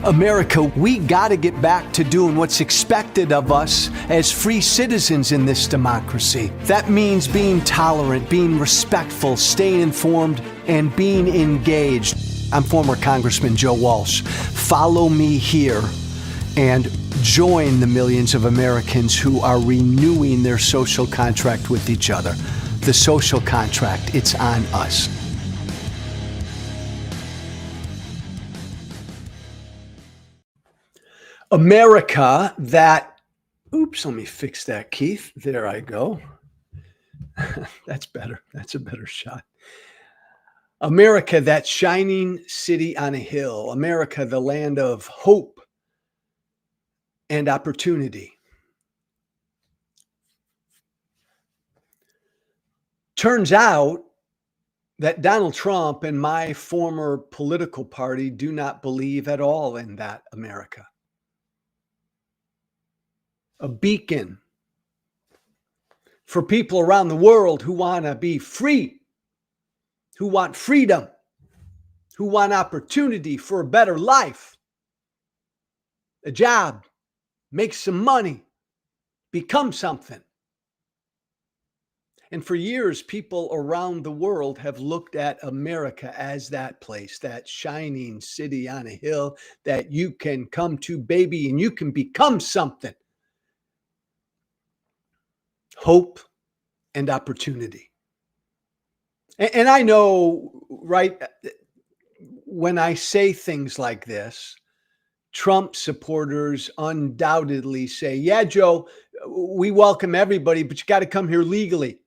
America, we got to get back to doing what's expected of us as free citizens in this democracy. That means being tolerant, being respectful, staying informed, and being engaged. I'm former Congressman Joe Walsh. Follow me here and join the millions of Americans who are renewing their social contract with each other. The social contract, it's on us. America that, oops, let me fix that, Keith. There I go. That's better. That's a better shot. America, that shining city on a hill. America, the land of hope and opportunity. Turns out that Donald Trump and my former political party do not believe at all in that America. A beacon for people around the world who want to be free, who want freedom, who want opportunity for a better life, a job, make some money, become something. And for years, people around the world have looked at America as that place, that shining city on a hill that you can come to, baby, and you can become something. Hope and opportunity. And I know, right, when I say things like this, Trump supporters undoubtedly say, yeah, Joe, we welcome everybody, but you got to come here legally.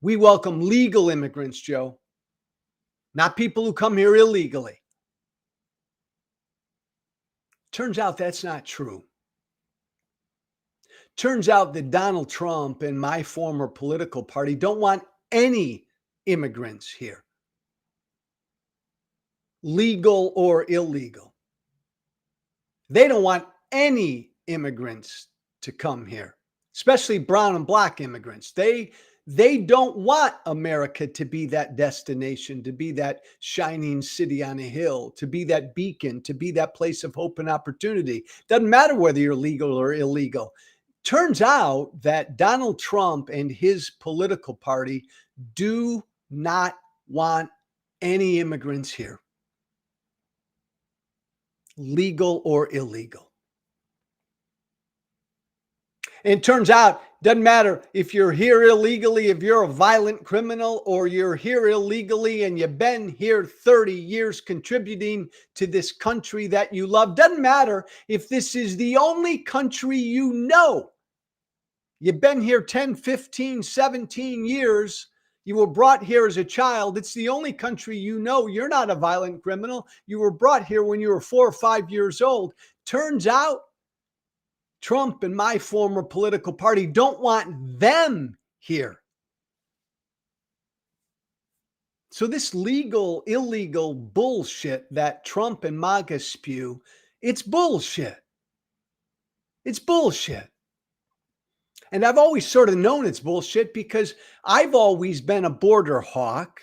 We welcome legal immigrants, Joe, not people who come here illegally. Turns out that's not true. Turns out that Donald Trump and my former political party don't want any immigrants here, legal or illegal. They don't want any immigrants to come here, especially brown and black immigrants. They don't want America to be that destination, to be that shining city on a hill, to be that beacon, to be that place of hope and opportunity. Doesn't matter whether you're legal or illegal. Turns out that Donald Trump and his political party do not want any immigrants here, legal or illegal. And it turns out, doesn't matter if you're here illegally, if you're a violent criminal, or you're here illegally and you've been here 30 years contributing to this country that you love. Doesn't matter if this is the only country you know. You've been here 10, 15, 17 years. You were brought here as a child. It's the only country you know. You're not a violent criminal. You were brought here when you were 4 or 5 years old. Turns out Trump and my former political party don't want them here. So this legal, illegal bullshit that Trump and MAGA spew, it's bullshit. It's bullshit. And I've always sort of known it's bullshit because I've always been a border hawk.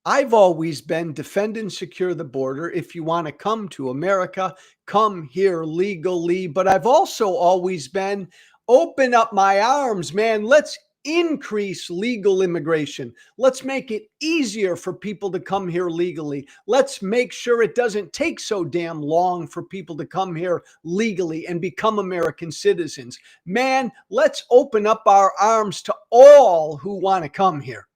I've always been defend and secure the border. If you want to come to America, come here legally. But I've also always been open up my arms, man. Let's increase legal immigration. Let's make it easier for people to come here legally. Let's make sure it doesn't take so damn long for people to come here legally and become American citizens. Man, let's open up our arms to all who want to come here.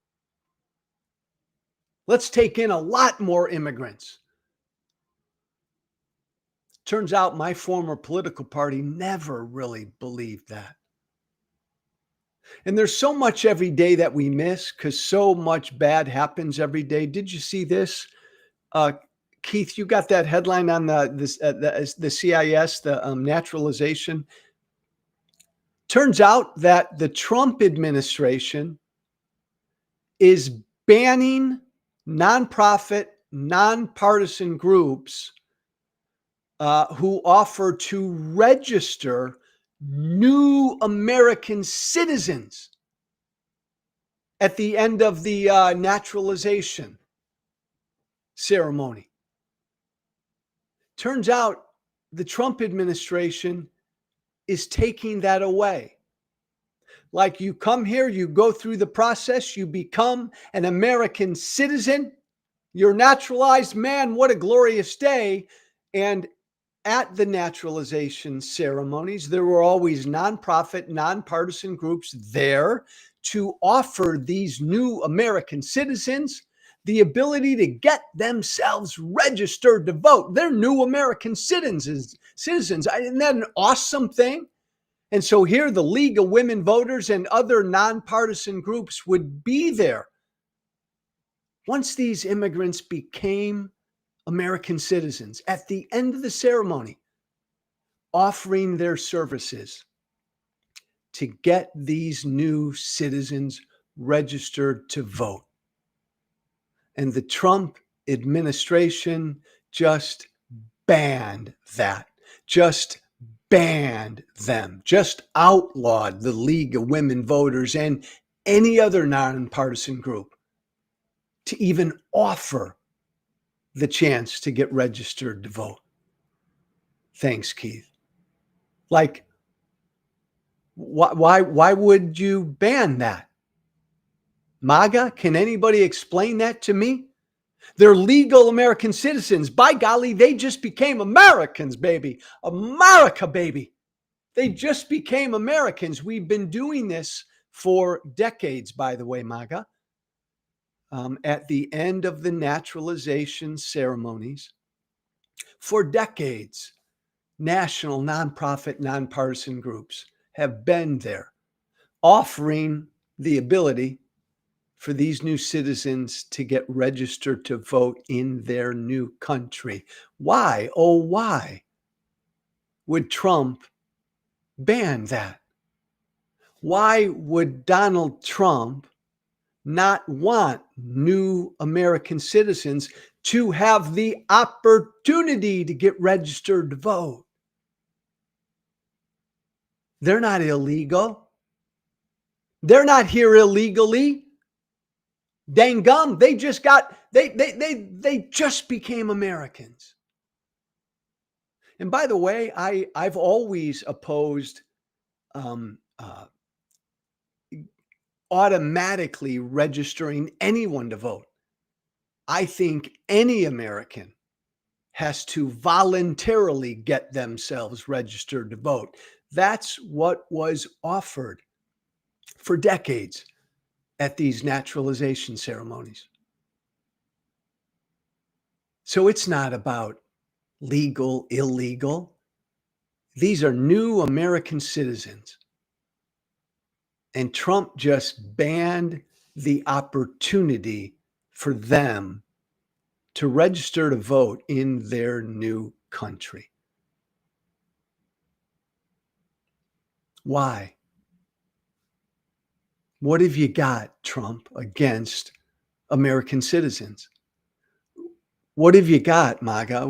Let's take in a lot more immigrants. Turns out my former political party never really believed that. And there's so much every day that we miss because so much bad happens every day. Did you see this? Keith, you got that headline on the CIS, the naturalization. Turns out that the Trump administration is banning nonprofit, nonpartisan groups who offer to register new American citizens at the end of the naturalization ceremony. Turns out the Trump administration is taking that away. Like, you come here, you go through the process, you become an American citizen, you're naturalized. Man, what a glorious day. And at the naturalization ceremonies, there were always nonprofit, nonpartisan groups there to offer these new American citizens the ability to get themselves registered to vote. They're new American citizens. Isn't that an awesome thing? And so here, the League of Women Voters and other nonpartisan groups would be there once these immigrants became American citizens at the end of the ceremony, offering their services to get these new citizens registered to vote. And the Trump administration just banned that, just banned them, just outlawed the League of Women Voters and any other nonpartisan group to even offer the chance to get registered to vote. Thanks, Keith. Like, why would you ban that? MAGA, can anybody explain that to me? They're legal American citizens. By golly, they just became Americans, baby. America, baby. They just became Americans. We've been doing this for decades, by the way, MAGA. At the end of the naturalization ceremonies, for decades, national, nonprofit, nonpartisan groups have been there offering the ability for these new citizens to get registered to vote in their new country. Why, oh, why would Trump ban that? Why would Donald Trump not want new American citizens to have the opportunity to get registered to vote? They're not illegal. They're not here illegally. Dang gum, they just became Americans. And by the way, I've always opposed automatically registering anyone to vote. I think any American has to voluntarily get themselves registered to vote. That's what was offered for decades at these naturalization ceremonies. So it's not about legal, illegal. These are new American citizens. And Trump just banned the opportunity for them to register to vote in their new country. Why? What have you got, Trump, against American citizens? What have you got, MAGA?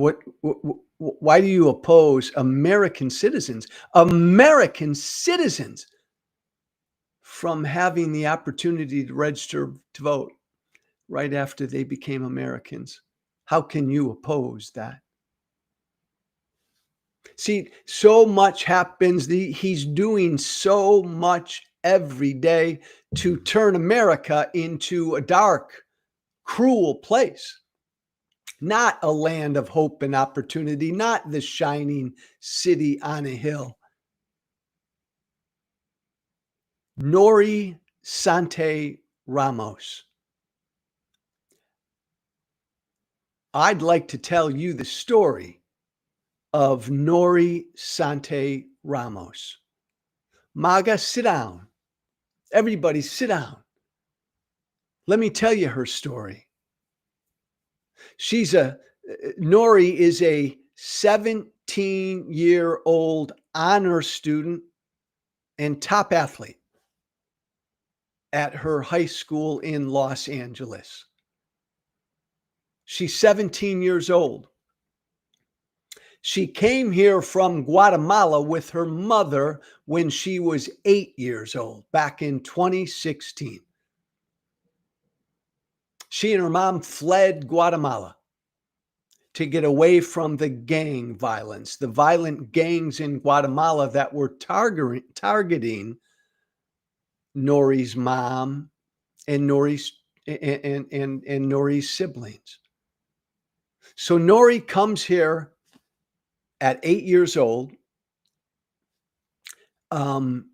Why do you oppose American citizens from having the opportunity to register to vote right after they became Americans? How can you oppose that? See, so much happens. He's doing so much every day to turn America into a dark, cruel place. Not a land of hope and opportunity, not the shining city on a hill. Nori, Sante, Ramos. I'd like to tell you the story of Nori, Sante, Ramos. MAGA, sit down. Everybody sit down. Let me tell you her story. Nori is a 17-year-old honor student and top athlete at her high school in Los Angeles. She's 17 years old. She came here from Guatemala with her mother when she was 8 years old, back in 2016. She and her mom fled Guatemala to get away from the gang violence, the violent gangs in Guatemala that were targeting Nori's mom and Nori's siblings. So Nori comes here at 8 years old. 2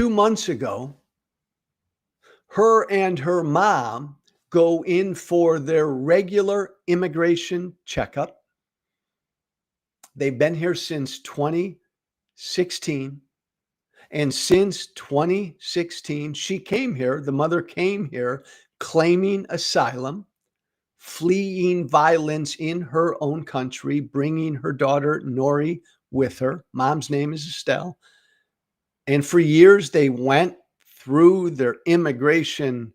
months ago, her and her mom go in for their regular immigration checkup. They've been here since 2016. And since 2016, she came here, the mother came here claiming asylum, fleeing violence in her own country, bringing her daughter Nori with her. Mom's name is Estelle. And for years, they went through their immigration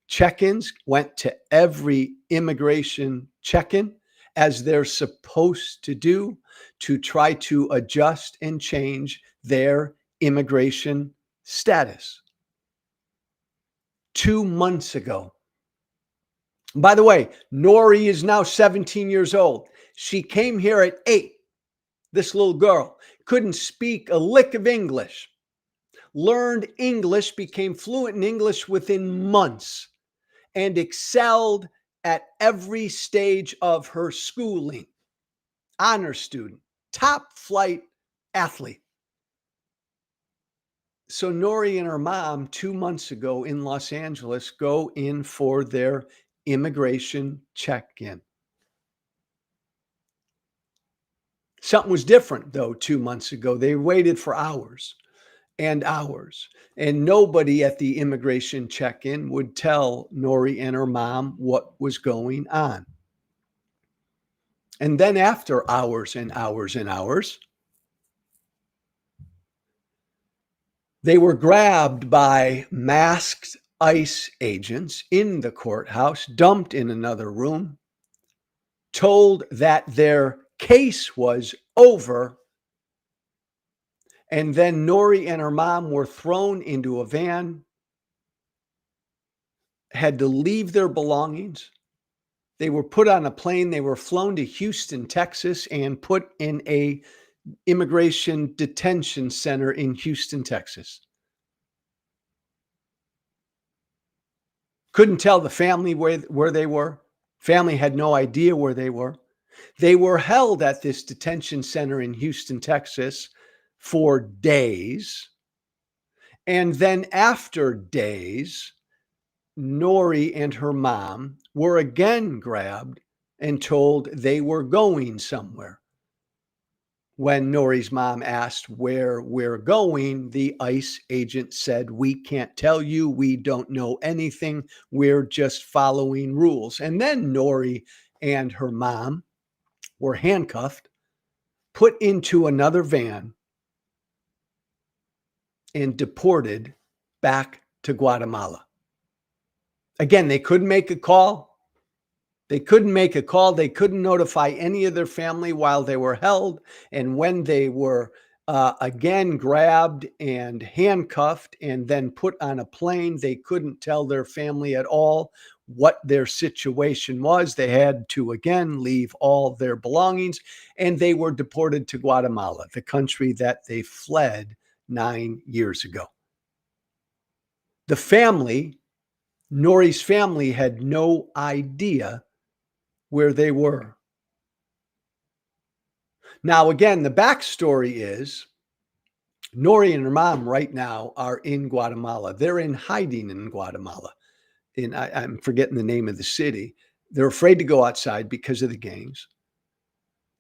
check-ins, went to every immigration check-in as they're supposed to do to try to adjust and change their immigration status. 2 months ago. By the way, Nori is now 17 years old. She came here at 8. This little girl couldn't speak a lick of English. Learned English, became fluent in English within months, and excelled at every stage of her schooling. Honor student, top flight athlete. So Nori and her mom 2 months ago in Los Angeles go in for their immigration check-in. Something was different though 2 months ago. They waited for hours and hours, and nobody at the immigration check-in would tell Nori and her mom what was going on. And then after hours and hours and hours, they were grabbed by masked ICE agents in the courthouse, dumped in another room, told that their case was over. And then Nori and her mom were thrown into a van, had to leave their belongings. They were put on a plane. They were flown to Houston, Texas, and put in a immigration detention center in Houston, Texas. Couldn't tell the family where they were. Family had no idea where they were. They were held at this detention center in Houston, Texas for days. And then after days, Nori and her mom were again grabbed and told they were going somewhere. When Nori's mom asked where we're going, the ICE agent said, "We can't tell you. We don't know anything. We're just following rules." And then Nori and her mom were handcuffed, put into another van, and deported back to Guatemala. Again, they couldn't make a call. They couldn't make a call. They couldn't notify any of their family while they were held. And when they were again grabbed and handcuffed and then put on a plane, they couldn't tell their family at all what their situation was. They had to again leave all their belongings, and they were deported to Guatemala, the country that they fled 9 years ago. The family, Nori's family, had no idea where they were. Now, again, the backstory is Nori and her mom right now are in Guatemala. They're in hiding in Guatemala. I'm forgetting the name of the city. They're afraid to go outside because of the gangs.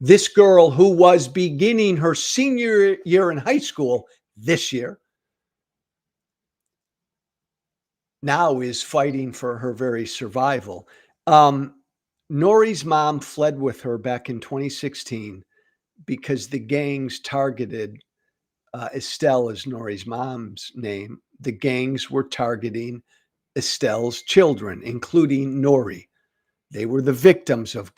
This girl, who was beginning her senior year in high school this year, now is fighting for her very survival. Nori's mom fled with her back in 2016 because the gangs targeted Estelle is Nori's mom's name. The gangs were targeting Estelle's children, including Nori. They were the victims of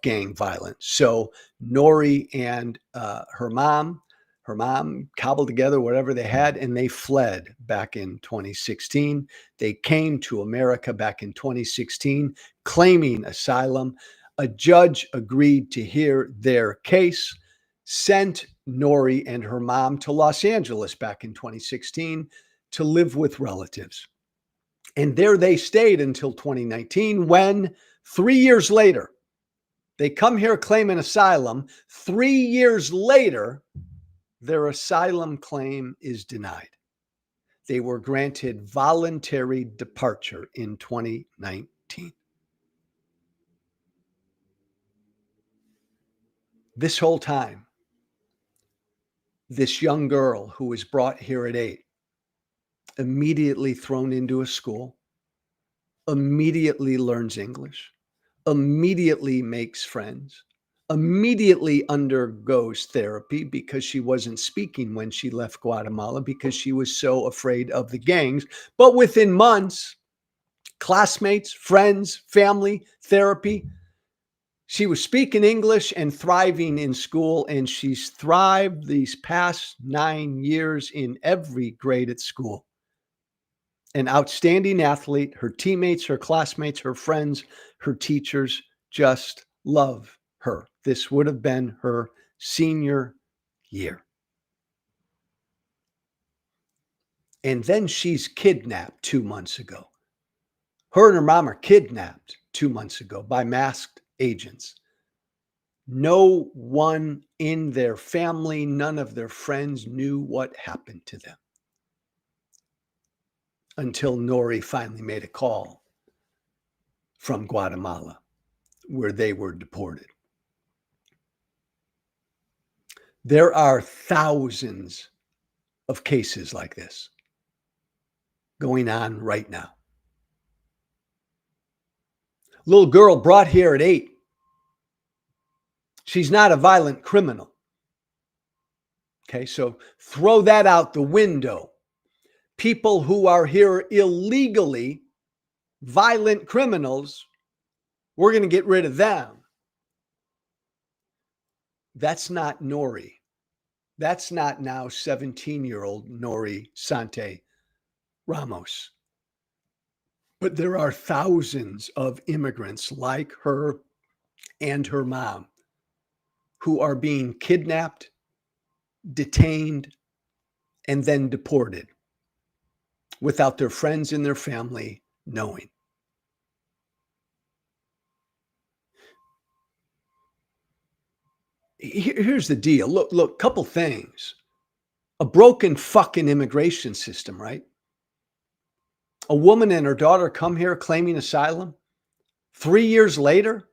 gang violence. So Nori and her mom cobbled together whatever they had, and they fled back in 2016. They came to America back in 2016, claiming asylum. A judge agreed to hear their case, sent Nori and her mom to Los Angeles back in 2016 to live with relatives. And there they stayed until 2019 when 3 years later, they come here claiming asylum. 3 years later, their asylum claim is denied. They were granted voluntary departure in 2019. This whole time, this young girl who was brought here at 8, immediately thrown into a school, immediately learns English, immediately makes friends, immediately undergoes therapy because she wasn't speaking when she left Guatemala because she was so afraid of the gangs. But within months, classmates, friends, family, therapy, she was speaking English and thriving in school, and she's thrived these past 9 years in every grade at school. An outstanding athlete. Her teammates, her classmates, her friends, her teachers just love her. This would have been her senior year. And then she's kidnapped 2 months ago. Her and her mom are kidnapped 2 months ago by masked agents. No one in their family, none of their friends knew what happened to them until Nori finally made a call from Guatemala where they were deported. There are thousands of cases like this going on right now. Little girl brought here at 8. She's not a violent criminal. Okay, so throw that out the window. People who are here illegally, violent criminals, we're going to get rid of them. That's not Nori. That's not now 17-year-old Nori Sante Ramos. But there are thousands of immigrants like her and her mom who are being kidnapped, detained, and then deported without their friends and their family knowing. Here's the deal. Look, couple things. A broken fucking immigration system, right? A woman and her daughter come here claiming asylum. 3 years later,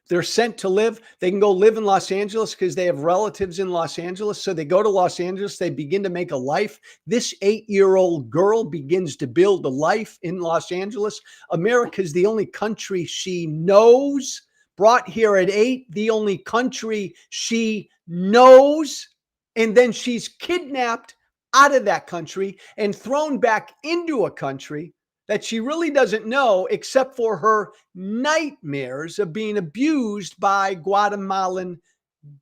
they're sent to live. They can go live in Los Angeles because they have relatives in Los Angeles. So they go to Los Angeles. They begin to make a life. This 8-year-old girl begins to build a life in Los Angeles. America is the only country she knows. Brought here at 8, the only country she knows. And then she's kidnapped out of that country and thrown back into a country that she really doesn't know, except for her nightmares of being abused by Guatemalan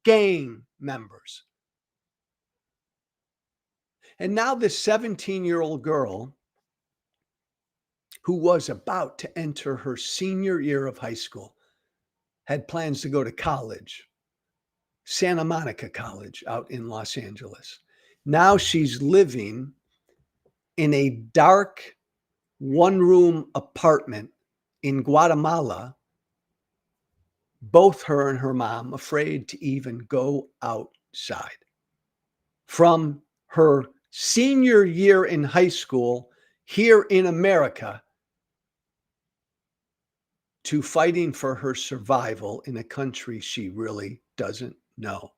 gang members. And now this 17-year-old girl who was about to enter her senior year of high school had plans to go to college, Santa Monica College out in Los Angeles. Now she's living in a dark one-room apartment in Guatemala, both her and her mom afraid to even go outside. From her senior year in high school here in America to fighting for her survival in a country she really doesn't know.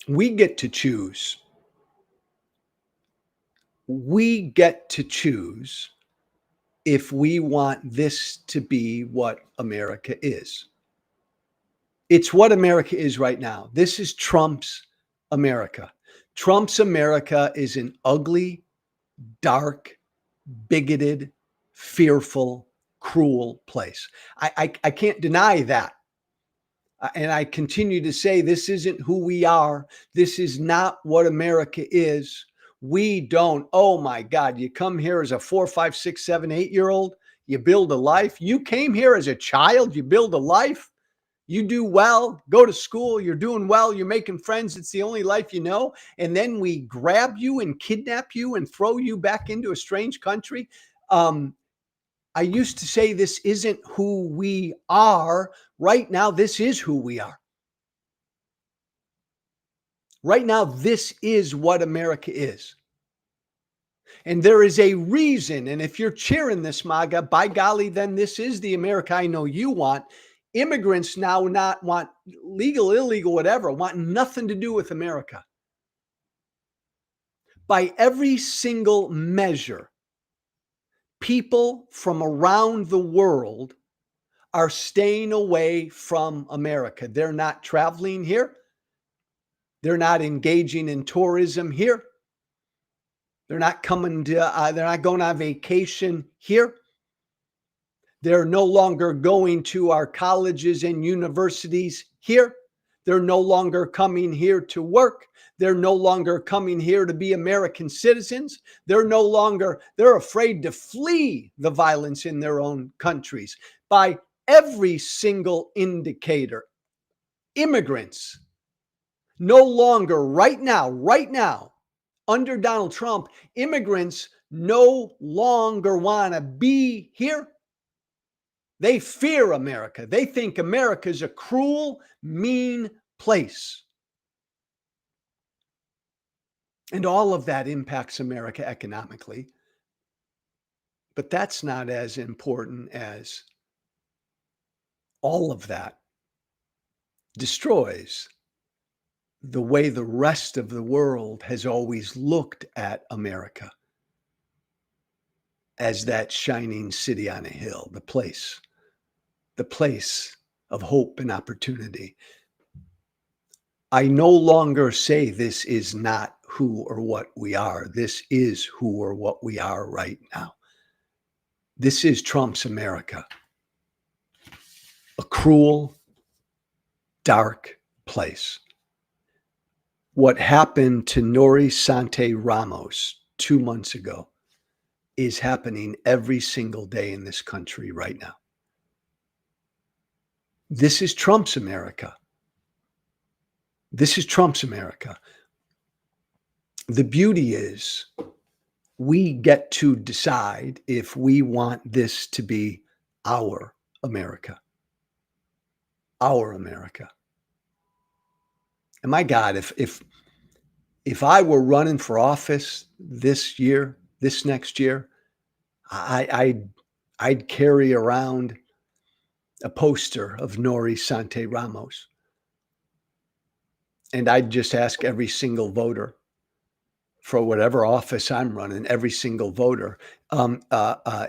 We get to choose. We get to choose if we want this to be what America is. It's what America is right now. This is Trump's America. Trump's America is an ugly, dark, bigoted, fearful, cruel place. I can't deny that. And I continue to say this isn't who we are. This is not what America is. We don't. Oh my God. You come here as a 4, 5, 6, 7, 8 year old. You build a life. You came here as a child. You build a life. You do well, go to school. You're doing well. You're making friends. It's the only life you know. And then we grab you and kidnap you and throw you back into a strange country. Um, I used to say this isn't who we are. Right now, this is who we are. Right now, this is what America is. And there is a reason. And if you're cheering this, MAGA, by golly, then this is the America I know you want. Immigrants now not want legal, illegal, whatever, want nothing to do with America. By every single measure, people from around the world are staying away from America. They're not traveling here. They're not engaging in tourism here. They're not coming to, they're not going on vacation here. They're no longer going to our colleges and universities here. They're no longer coming here to work. They're no longer coming here to be American citizens. They're afraid to flee the violence in their own countries. By every single indicator, immigrants no longer, right now, under Donald Trump, immigrants no longer want to be here. They fear America. They think America is a cruel, mean place. And all of that impacts America economically. But that's not as important as all of that destroys the way the rest of the world has always looked at America as that shining city on a hill, the place of hope and opportunity. I no longer say this is not who or what we are. This is who or what we are right now. This is Trump's America. A cruel, dark place. What happened to Nori Sante Ramos 2 months ago is happening every single day in this country right now. This is Trump's America. This is Trump's America. The beauty is we get to decide if we want this to be our America. Our America. And my God, if I were running for office this next year, I'd carry around a poster of Nori Sante Ramos. And I'd just ask every single voter for whatever office I'm running, every single voter,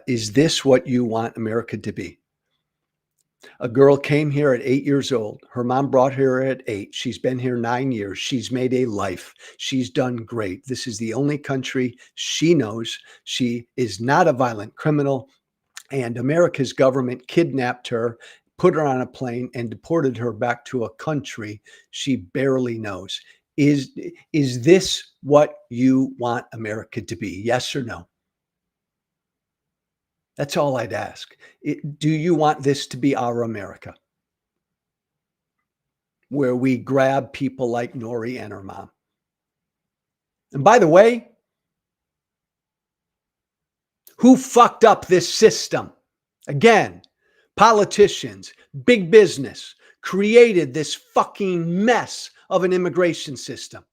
is this what you want America to be? A girl came here at 8 years old. Her mom brought her at 8. She's been here 9 years. She's made a life. She's done great. This is the only country she knows. She is not a violent criminal. And America's government kidnapped her, put her on a plane, and deported her back to a country she barely knows. Is this what you want America to be? Yes or no? That's all I'd ask. Do you want this to be our America? Where we grab people like Nori and her mom. And by the way, who fucked up this system? Again, politicians, big business created this fucking mess of an immigration system.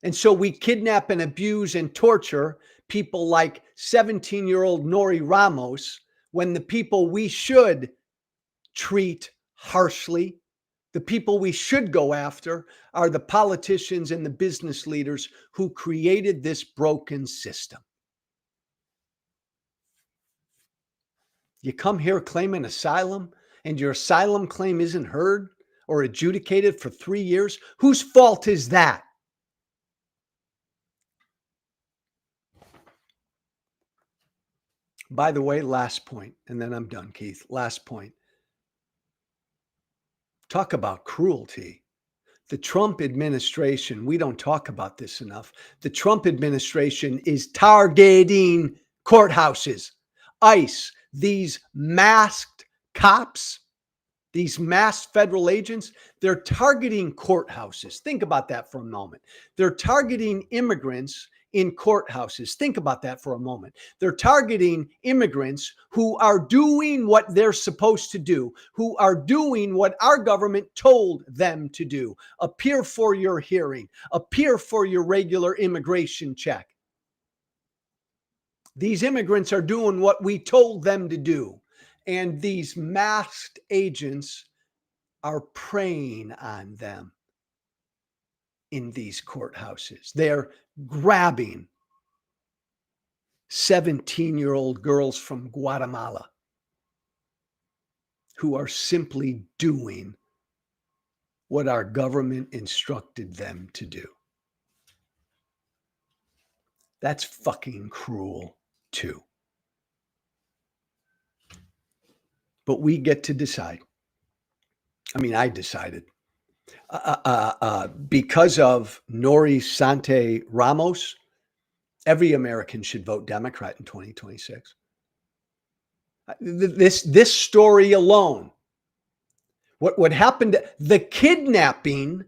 And so we kidnap and abuse and torture people like 17-year-old Nori Ramos when the people we should treat harshly, the people we should go after are the politicians and the business leaders who created this broken system. You come here claiming asylum and your asylum claim isn't heard or adjudicated for 3 years. Whose fault is that? By the way, last point, and then I'm done, Keith. Last point. Talk about cruelty. The Trump administration, we don't talk about this enough. The Trump administration is targeting courthouses. ICE, these masked cops, these masked federal agents, they're targeting courthouses. Think about that for a moment. They're targeting immigrants in courthouses. Think about that for a moment. They're targeting immigrants who are doing what they're supposed to do, who are doing what our government told them to do. Appear for your hearing, appear for your regular immigration check. These immigrants are doing what we told them to do. And these masked agents are preying on them in these courthouses. They're grabbing 17-year-old girls from Guatemala who are simply doing what our government instructed them to do. That's fucking cruel too. But we get to decide. I mean, I decided. Because of Nori, Sante, Ramos, every American should vote Democrat in 2026. This story alone, what happened, the kidnapping,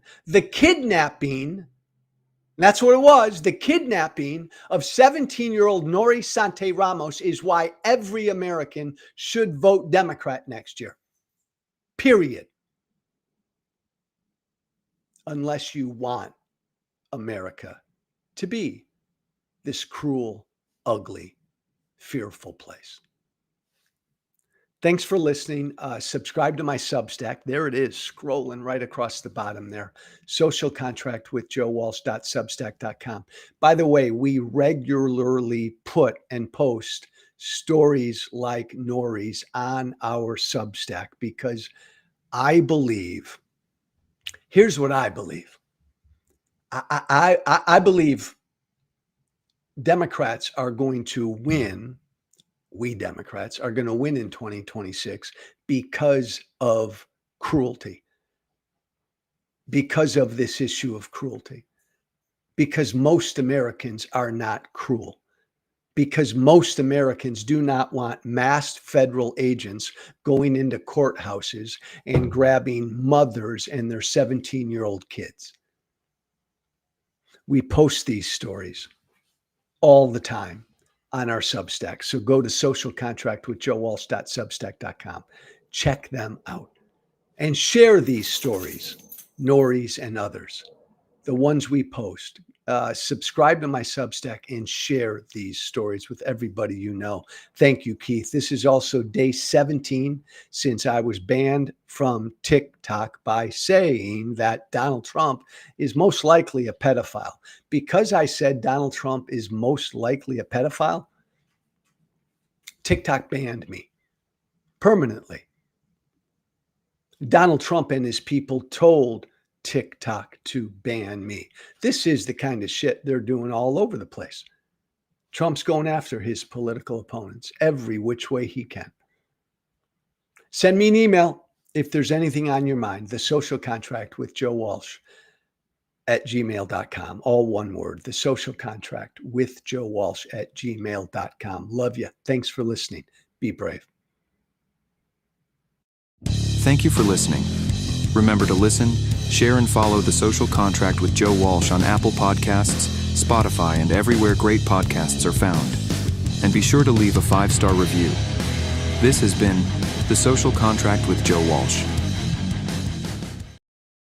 that's what it was, the kidnapping of 17-year-old Nori Sante Ramos is why every American should vote Democrat next year. Period. Unless you want America to be this cruel, ugly, fearful place. Thanks for listening. Subscribe to my Substack. There it is, scrolling right across the bottom there. Social Contract with JoeWalsh.substack.com. By the way, we regularly put and post stories like Nori's on our Substack because I believe, here's what I believe. I believe Democrats are going to win. We Democrats are going to win in 2026 because of cruelty, because of this issue of cruelty, because most Americans are not cruel, because most Americans do not want masked federal agents going into courthouses and grabbing mothers and their 17-year-old kids. We post these stories all the time on our Substack. So go to socialcontractwithjoewalsh.substack.com. Check them out and share these stories, Nori's and others, the ones we post. Subscribe to my Substack and share these stories with everybody you know. Thank you, Keith. This is also day 17 since I was banned from TikTok by saying that Donald Trump is most likely a pedophile. Because I said Donald Trump is most likely a pedophile, TikTok banned me permanently. Donald Trump and his people told TikTok to ban me. This is the kind of shit they're doing all over the place. Trump's going after his political opponents every which way he can. Send me an email if there's anything on your mind. The Social Contract with Joe Walsh @gmail.com. All one word. The Social Contract with Joe Walsh @gmail.com. Love you. Thanks for listening. Be brave. Thank you for listening. Remember to listen, share, and follow The Social Contract with Joe Walsh on Apple Podcasts, Spotify, and everywhere great podcasts are found. And be sure to leave a 5-star review. This has been The Social Contract with Joe Walsh.